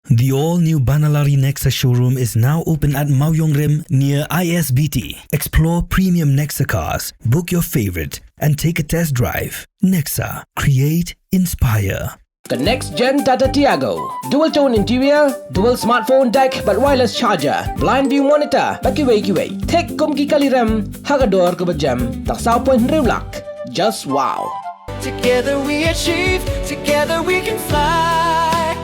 The all-new Banalari Nexa showroom is now open at Mauyongrim near ISBT. Explore premium Nexa cars, book your favorite, and take a test drive. Nexa. Create, inspire. The next-gen Tata Tiago. Dual-tone interior, dual smartphone deck but wireless charger, blind view monitor, bakiway. Take kumki kaliram, hagador kubajam, taksao point riulak. Just wow. Together we achieve, together we can fly,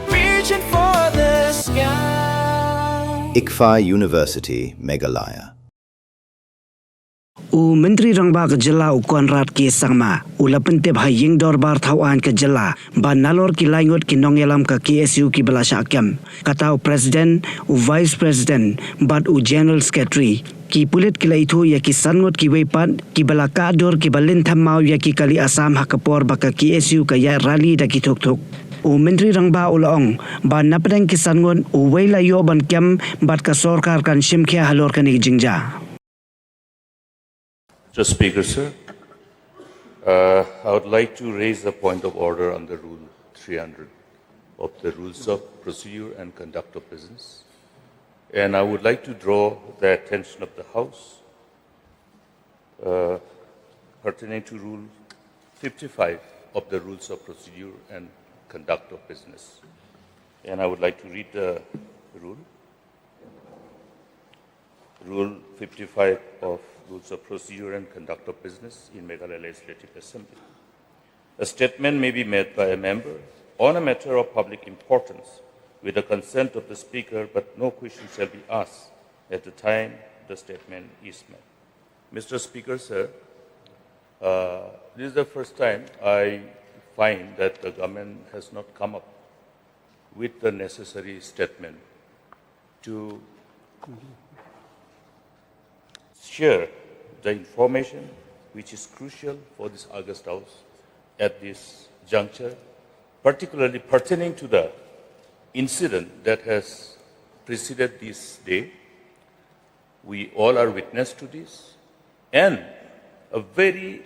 reaching for the sky. ICFA University, Meghalaya. Menteri Rangba ke Jela Konrad ke Sangma ulapente bhaying dorbar thawan ke Jela ban nalor ki laingot ki nongelam ka KSU ki belasha akem katau President Vice President but General Secretary ki pulit ki laitu ya ki sangot ki wepat ki balaka dor ki Lynthem mau ya ki kali Assam hakapor baka KSU ka ya rally da ki thok Menteri Rangba ulong ban Napdeng ki sangot Uwei layo ban kem bat ka sorkar kan shimkhia halor kan jingja. Mr. Speaker, sir, I would like to raise a point of order under Rule 300 of the Rules of Procedure and Conduct of Business. And I would like to draw the attention of the House pertaining to Rule 55 of the Rules of Procedure and Conduct of Business. And I would like to read the rule. Rule 55 of Rules of Procedure and Conduct of Business in Meghalaya Legislative Assembly. A statement may be made by a member on a matter of public importance with the consent of the Speaker, but no question shall be asked at the time the statement is made. Mr. Speaker, sir, this is the first time I find that the government has not come up with the necessary statement to share the information which is crucial for this August House at this juncture, particularly pertaining to the incident that has preceded this day. We all are witness to this, and a very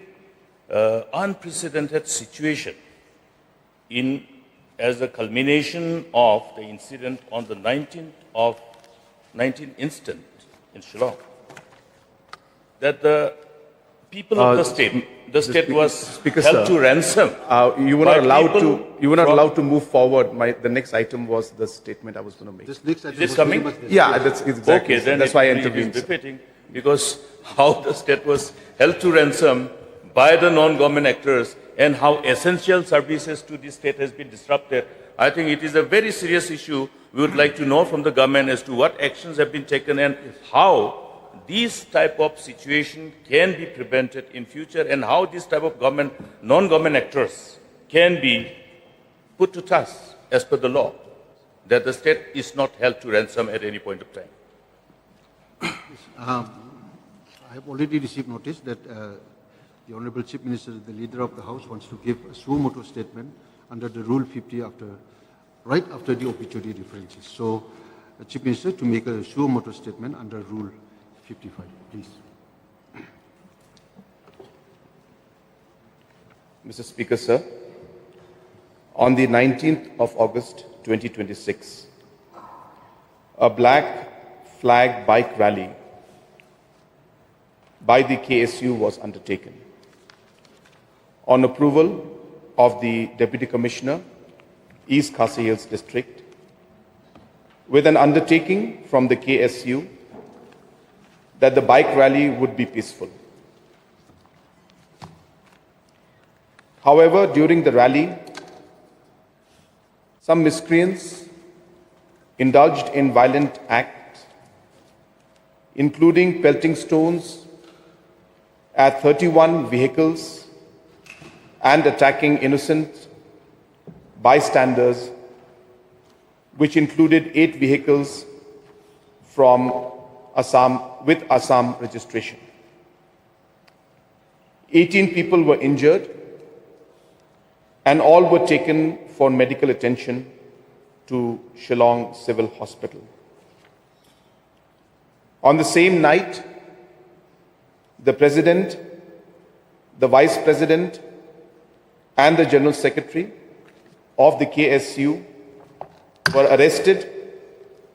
unprecedented situation as a culmination of the incident on the 19th instant in Shillong, that the people of the state was held to ransom. You were not allowed to move forward. The next item was the statement I was going to make. This next item is coming? Yeah, that's exactly. Okay, then that's why I it intervened. is befitting, because how the state was held to ransom by the non-government actors and how essential services to the state has been disrupted. I think it is a very serious issue. We would like to know from the government as to what actions have been taken and how this type of situation can be prevented in future, and how this type of non-government actors can be put to task as per the law, that the state is not held to ransom at any point of time. I have already received notice that the Honorable Chief Minister, the Leader of the House, wants to give a suo motu statement under the Rule 50 right after the obituary references. So, Chief Minister, to make a suo motu statement under Rule 55, please. Mr. Speaker, sir, on the 19th of August 2026, a black flag bike rally by the KSU was undertaken. On approval of the Deputy Commissioner, East Khasi Hills District, with an undertaking from the KSU that the bike rally would be peaceful. However, during the rally, some miscreants indulged in violent acts, including pelting stones at 31 vehicles and attacking innocent bystanders, which included 8 vehicles from Assam with Assam registration. 18 people were injured and all were taken for medical attention to Shillong Civil Hospital. On the same night, the President, the Vice President, and the General Secretary of the KSU were arrested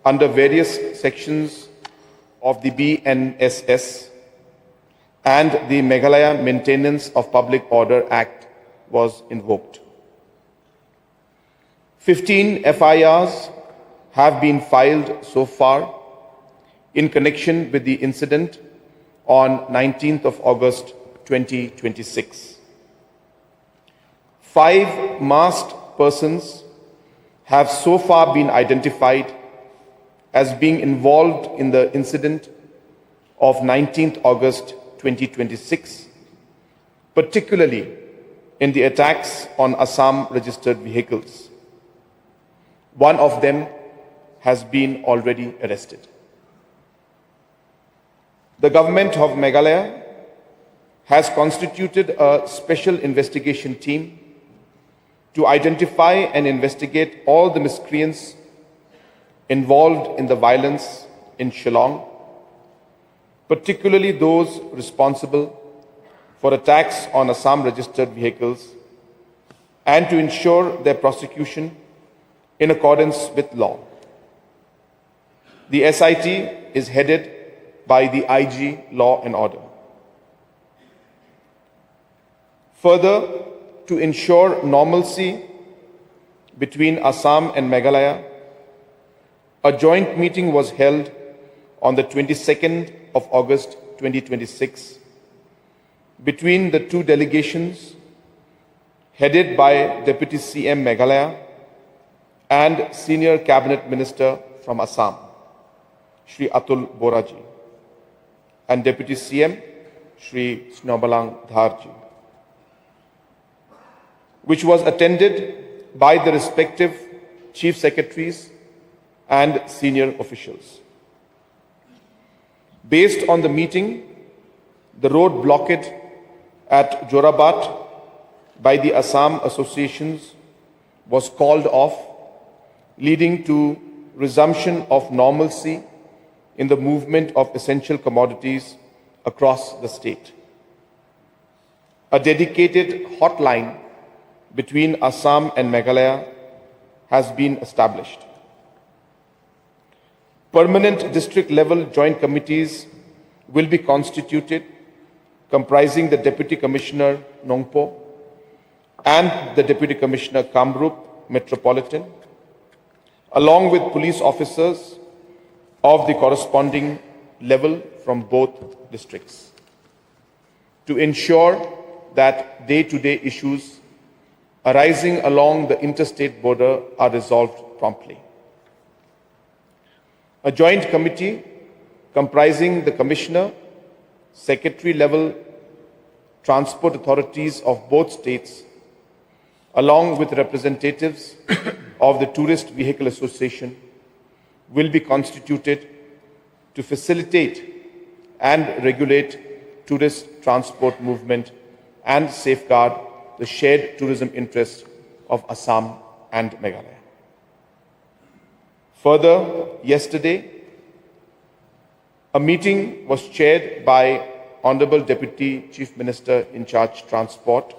under various sections of the BNSS, and the Meghalaya Maintenance of Public Order Act was invoked. 15 FIRs have been filed so far in connection with the incident on 19th of August 2026. 5 masked persons have so far been identified as being involved in the incident of 19th August 2026, particularly in the attacks on Assam registered vehicles. One of them has been already arrested. The government of Meghalaya has constituted a special investigation team to identify and investigate all the miscreants involved in the violence in Shillong, particularly those responsible for attacks on Assam registered vehicles, and to ensure their prosecution in accordance with law. The SIT is headed by the IG Law and Order. Further, to ensure normalcy between Assam and Meghalaya, a joint meeting was held on the 22nd of August 2026 between the two delegations headed by Deputy CM Meghalaya and Senior Cabinet Minister from Assam, Shri Atul Boraji, and Deputy CM, Shri Snobalang Dharji, which was attended by the respective Chief Secretaries and senior officials. Based on the meeting, the road blockade at Jorabat by the Assam associations was called off, leading to resumption of normalcy in the movement of essential commodities across the state. A dedicated hotline between Assam and Meghalaya has been established. Permanent district-level joint committees will be constituted, comprising the Deputy Commissioner Nongpo and the Deputy Commissioner Kamrup Metropolitan, along with police officers of the corresponding level from both districts, to ensure that day-to-day issues arising along the interstate border are resolved promptly. A joint committee comprising the Commissioner, Secretary-level transport authorities of both states, along with representatives of the Tourist Vehicle Association, will be constituted to facilitate and regulate tourist transport movement and safeguard the shared tourism interests of Assam and Meghalaya. Further, yesterday, a meeting was chaired by Honorable Deputy Chief Minister in charge Transport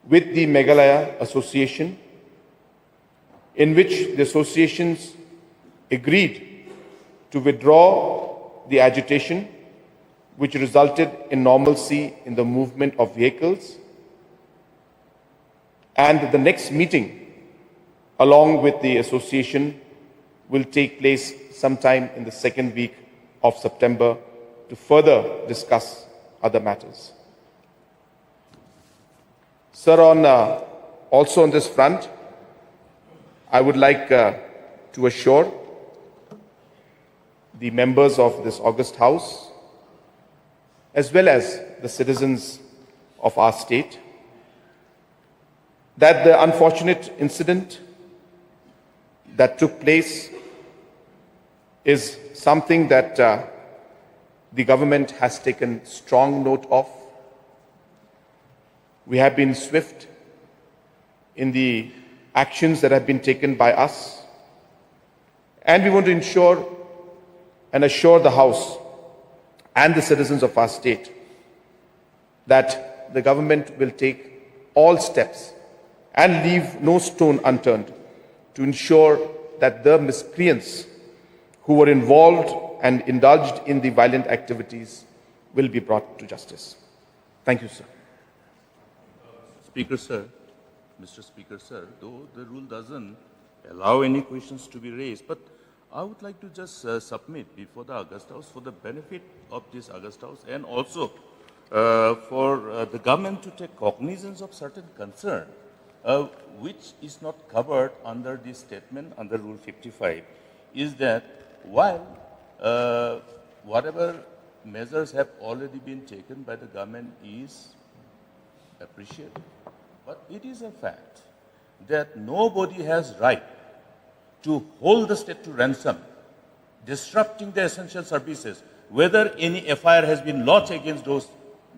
with the Meghalaya Association, in which the associations agreed to withdraw the agitation, which resulted in normalcy in the movement of vehicles. And the next meeting, along with the association, will take place sometime in the second week of September to further discuss other matters. Sir, also on this front, I would like to assure the members of this august House, as well as the citizens of our state, that the unfortunate incident that took place is something that the government has taken strong note of. We have been swift in the actions that have been taken by us, and we want to ensure and assure the House and the citizens of our state that the government will take all steps and leave no stone unturned to ensure that the miscreants who were involved and indulged in the violent activities will be brought to justice. Thank you, sir. Speaker, sir, Mr. Speaker, sir, though the rule doesn't allow any questions to be raised, but I would like to just submit before the August House for the benefit of this August House and also for the government to take cognizance of certain concern, which is not covered under this statement under Rule 55, is that while whatever measures have already been taken by the government is appreciated, but it is a fact that nobody has right to hold the state to ransom, disrupting the essential services, whether any FIR has been lodged against those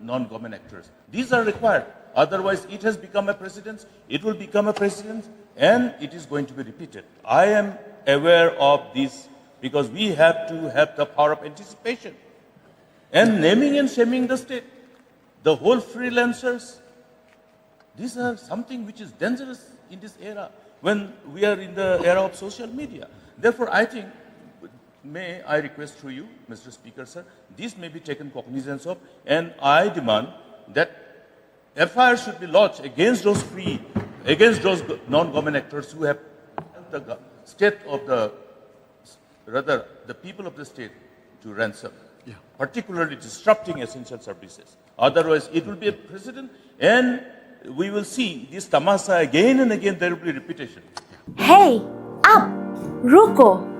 non-government actors. These are required. Otherwise, it has become a precedent, it will become a precedent, and it is going to be repeated. I am aware of this because we have to have the power of anticipation. And naming and shaming the state, the whole freelancers, these are something which is dangerous in this era when we are in the era of social media. Therefore, I think, may I request through you, Mr. Speaker, sir, this may be taken cognizance of, and I demand that FIR should be lodged against those non-government actors who have held the state of the people of the state to ransom, particularly disrupting essential services. Otherwise, it will be a precedent, and we will see this tamasa again and again. There will be repetition. Hey, up, RUCO.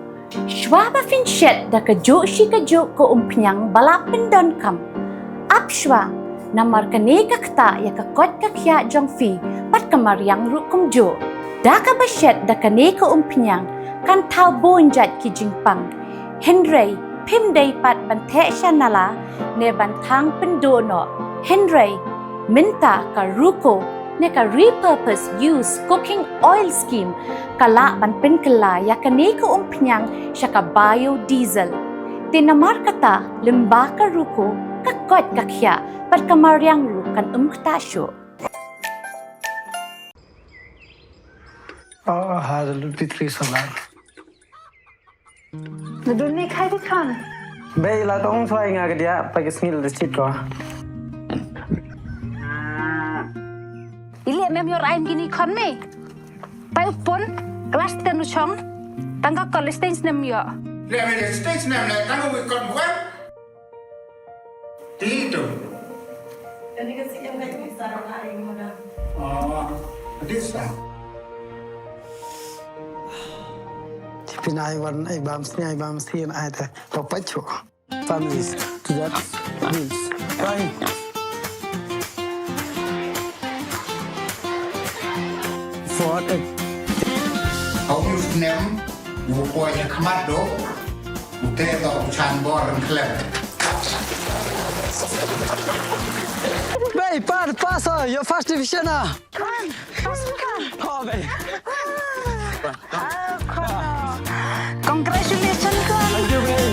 Shwa finchet da kajuk shi kajuk ko umpiang balapin don kam. Up shwa, namar kaneka kta ya kakot kakya jong fi pat kamariang rukum jo. Da ka bashet da kaneka umpiang kan tau bonjat ki jingpang. Henry pim day pat bante shanala ne bantang pendono. Henry minta ka RUCO ne ka repurpose use cooking oil scheme kala ban pen kala ya kani ko umpnyang siya ka biodiesel. Tinamar kata limba ka RUCO kakot kakya pat kamaryang rukan umktasyo. Hada lupitri salar. Nadun khai di kan. Bay la tong thoi nga dia pagisngil de chit ko. Ili mem yor aim gini kon me. Pai upon kelas tenu chong tangga college stage nem yo. Le me stage nem le tangga we kon buat. Tito. Jadi kasi yang kayak bisa orang aing mana. Oh, disa. Pinai wan ai bam sien ai ta papacho. Families to that means. Right. For it. Ông nem vụ coi như khmat đó, vụ thế đó chan bò rừng khlev. Bay, pass, your first division ah. Kan, pasu kan. Oh, bay. Congratulations kan. Thank you, bay.